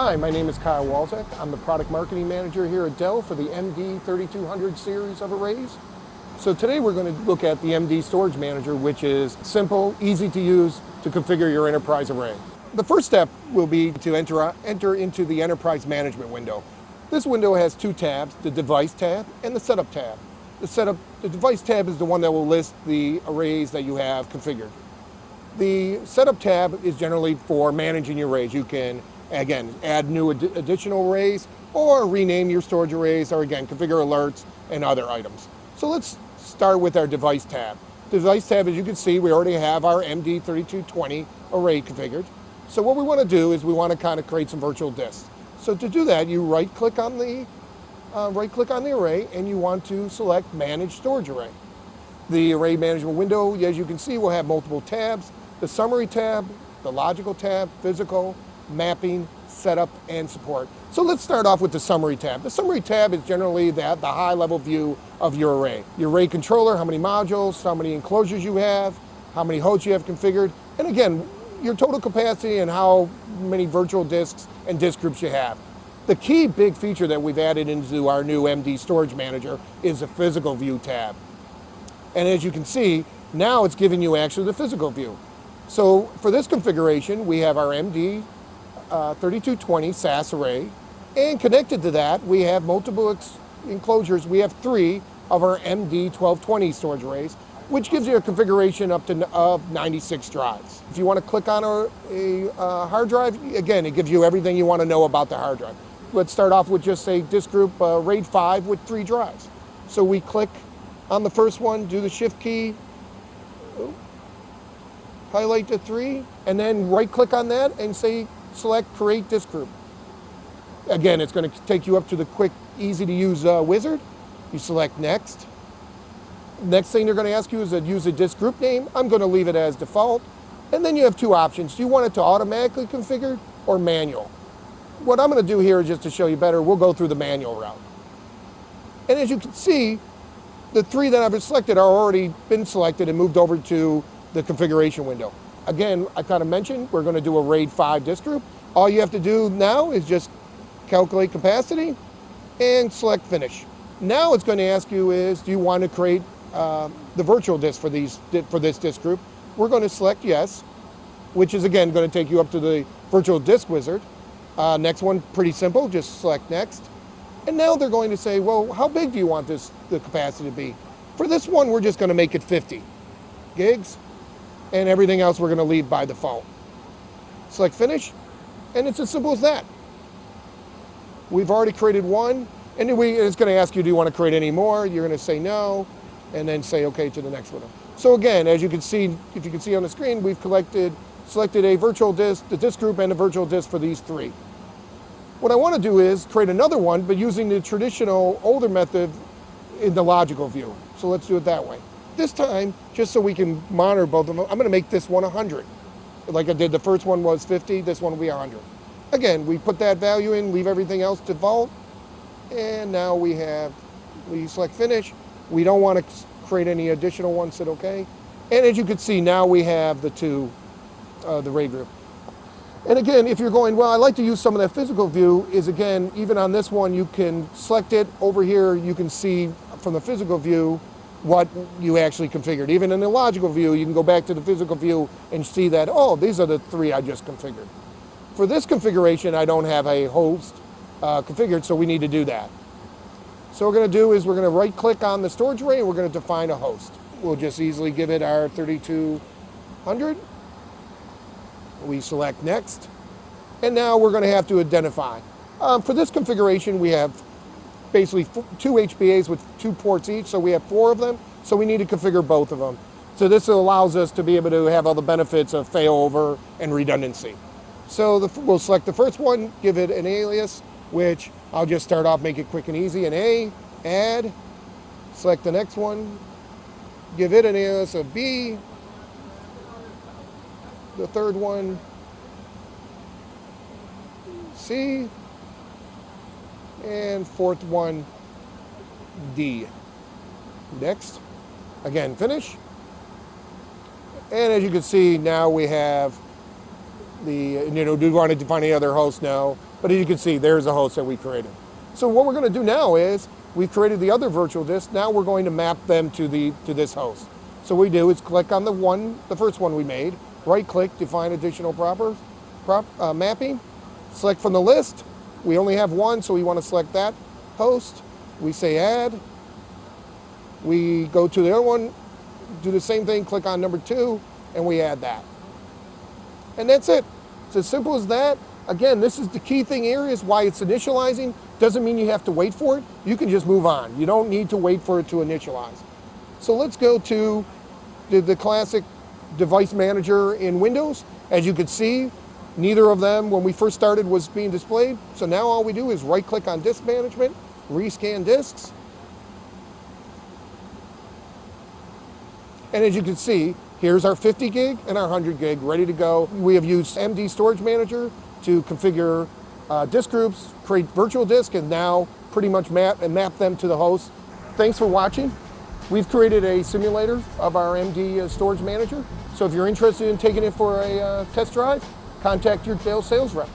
Hi, my name is Kyle Walczak. I'm the product marketing manager here at Dell for the MD3200 series of arrays. So today we're going to look at the MD Storage Manager, which is simple, easy to use to configure your enterprise array. The first step will be to enter into the enterprise management window. This window has two tabs, the device tab and the setup tab. The device tab is the one that will list the arrays that you have configured. The setup tab is generally for managing your arrays. You can, again, add new additional arrays or rename your storage arrays or, again, configure alerts and other items. So let's start with our device tab. The device tab, as you can see, we already have our MD3220 array configured. So what we want to do is we want to kind of create some virtual disks. So to do that, you right-click on the array and you want to select Manage Storage Array. The array management window, as you can see, will have multiple tabs. The summary tab, the logical tab, physical, mapping, setup, and support. So let's start off with the summary tab. The summary tab is generally the high-level view of your array. Your array controller, how many modules, how many enclosures you have, how many hosts you have configured, and again, your total capacity and how many virtual disks and disk groups you have. The key big feature that we've added into our new MD Storage Manager is the physical view tab. And as you can see, now it's giving you actually the physical view. So for this configuration, we have our MD 3220 SAS array, and connected to that, we have multiple enclosures. We have 3 of our MD 1220 storage arrays, which gives you a configuration up to 96 drives. If you want to click on a hard drive, again, it gives you everything you want to know about the hard drive. Let's start off with just say disk group RAID 5 with 3 drives. So we click on the first one, do the shift key, highlight the 3, and then right click on that and say select create disk group. Again, it's going to take you up to the quick, easy to use wizard. You select next. Next thing they're going to ask you is to use a disk group name. I'm going to leave it as default. And then you have 2 options. Do you want it to automatically configure or manual? What I'm going to do here is just to show you better, we'll go through the manual route. And as you can see, the 3 that I've selected are already been selected and moved over to the configuration window. Again, I kind of mentioned we're going to do a RAID 5 disk group. All you have to do now is just calculate capacity and select finish. Now it's going to ask you is, do you want to create the virtual disk for this disk group? We're going to select yes, which is again going to take you up to the virtual disk wizard. Next one, pretty simple, just select next. And now they're going to say, well, how big do you want the capacity to be? For this one, we're just going to make it 50 gigs, and everything else we're going to leave by default. Select finish, and it's as simple as that. We've already created one, and it's going to ask you, do you want to create any more? You're going to say no, and then say okay to the next one. So again, as you can see, if you can see on the screen, we've selected a virtual disk, the disk group, and a virtual disk for these 3. What I want to do is create another one, but using the traditional older method in the logical view. So let's do it that way. This time, just so we can monitor both of them, I'm going to make this one 100. Like I did, the first one was 50, this one will be 100. Again, we put that value in, leave everything else default, and now we select finish. We don't want to create any additional ones, hit okay. And as you can see, now we have the 2, the RAID group. And again, if you're going, well, I like to use some of that physical view, is again, even on this one, you can select it. Over here, you can see from the physical view what you actually configured. Even in the logical view, you can go back to the physical view and see that, oh, these are the 3 I just configured. For this configuration, I don't have a host configured, so we need to do that. So what we're going to do is we're going to right-click on the storage array and we're going to define a host. We'll just easily give it our 3200. We select next, and now we're going to have to identify. For this configuration, we have basically 2 HBAs with 2 ports each, so we have 4 of them, so we need to configure both of them. So this allows us to be able to have all the benefits of failover and redundancy. So we'll select the first one, give it an alias, which I'll just start off, make it quick and easy, an A, add, select the next one, give it an alias of B, the third one, C, and fourth one, D. Next, again, finish. And as you can see, now we have the, do we want to define any other host? No. But as you can see, there's a host that we created. So what we're going to do now is we've created the other virtual disk. Now we're going to map them to this host. So what we do is click on the first one we made, right click, define additional mapping, select from the list. We only have one, so we want to select that host. We say add. We go to the other one, do the same thing, click on number 2, and we add that. And that's it. It's as simple as that. Again, this is the key thing here is why it's initializing. Doesn't mean you have to wait for it. You can just move on. You don't need to wait for it to initialize. So let's go to the classic device manager in Windows. As you can see, neither of them, when we first started, was being displayed. So now all we do is right-click on Disk Management, rescan disks. And as you can see, here's our 50 gig and our 100 gig ready to go. We have used MD Storage Manager to configure disk groups, create virtual disk, and now pretty much map them to the host. Thanks for watching. We've created a simulator of our MD Storage Manager. So if you're interested in taking it for a test drive, contact your Dell sales rep.